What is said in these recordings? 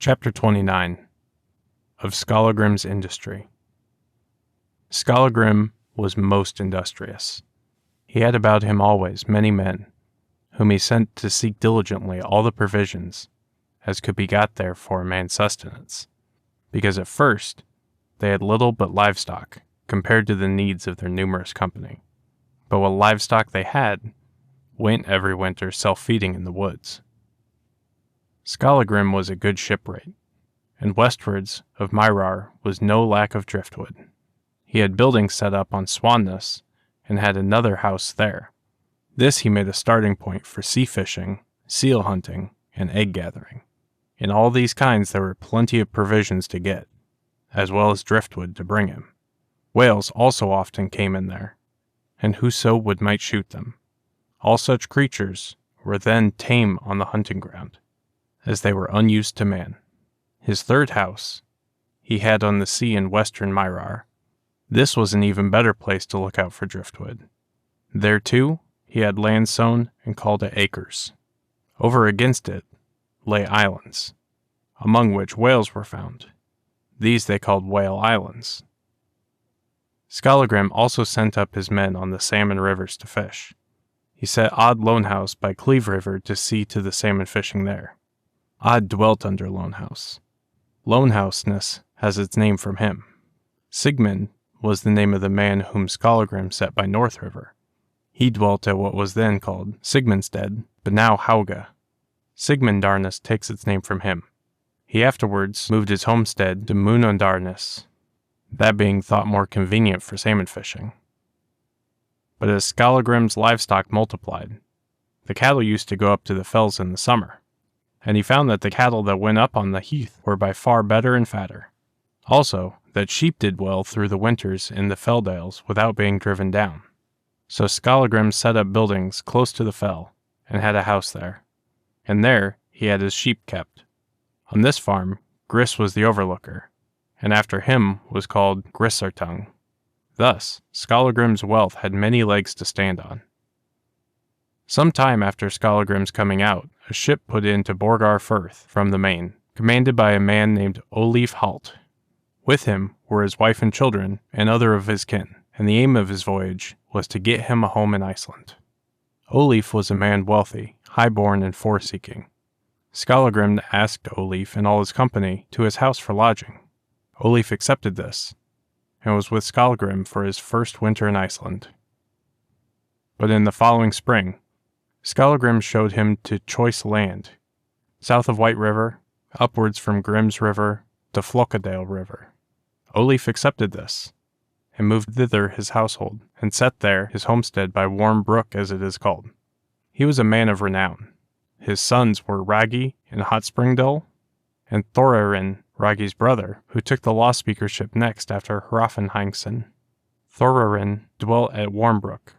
Chapter 29 of Skallagrim's Industry. Skallagrim was most industrious. He had about him always many men, whom he sent to seek diligently all the provisions as could be got there for a man's sustenance, because at first they had little but livestock compared to the needs of their numerous company. But what livestock they had went every winter self-feeding in the woods. Skallagrim was a good shipwright, and westwards of Myrar was no lack of driftwood. He had buildings set up on Swaness, and had another house there. This he made a starting point for sea fishing, seal hunting, and egg gathering. In all these kinds there were plenty of provisions to get, as well as driftwood to bring him. Whales also often came in there, and whoso would might shoot them. All such creatures were then tame on the hunting ground, as they were unused to man. His third house he had on the sea in western Myrar. This was an even better place to look out for driftwood. There, too, he had land sown and called it acres. Over against it lay islands, among which whales were found. These they called Whale Islands. Skallagrim also sent up his men on the salmon rivers to fish. He set Odd Lonehouse by Cleve River to see to the salmon fishing there. Odd dwelt under Lonehouse. Lonehouseness has its name from him. Sigmund was the name of the man whom Skallagrim set by North River. He dwelt at what was then called Sigmundstead, but now Hauga. Sigmundarness takes its name from him. He afterwards moved his homestead to Munundarness, that being thought more convenient for salmon fishing. But as Skallagrim's livestock multiplied, the cattle used to go up to the fells in the summer, and he found that the cattle that went up on the heath were by far better and fatter. Also, that sheep did well through the winters in the felldales without being driven down. So Skallagrim set up buildings close to the fell, and had a house there. And there he had his sheep kept. On this farm, Gris was the overlooker, and after him was called Grissartung. Thus, Skallagrim's wealth had many legs to stand on. Some time after Skallagrim's coming out, a ship put into Borgar Firth from the main, commanded by a man named Olif Halt. With him were his wife and children, and other of his kin, and the aim of his voyage was to get him a home in Iceland. Olif was a man wealthy, high-born, and fore-seeking. Skallagrim asked Olif and all his company to his house for lodging. Olif accepted this, and was with Skallagrim for his first winter in Iceland. But in the following spring, Skallagrim showed him to choice land, south of White River, upwards from Grimms River to Flokadale River. Olif accepted this, and moved thither his household, and set there his homestead by Warm Brook, as it is called. He was a man of renown. His sons were Ragi and Hotspringdale, and Thorarin, Ragi's brother, who took the law speakership next after Hrafnhangsen. Thorarin dwelt at Warmbrook.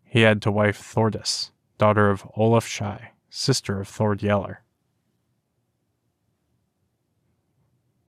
He had to wife Thordis, daughter of Olaf Shai, sister of Thord Yeller.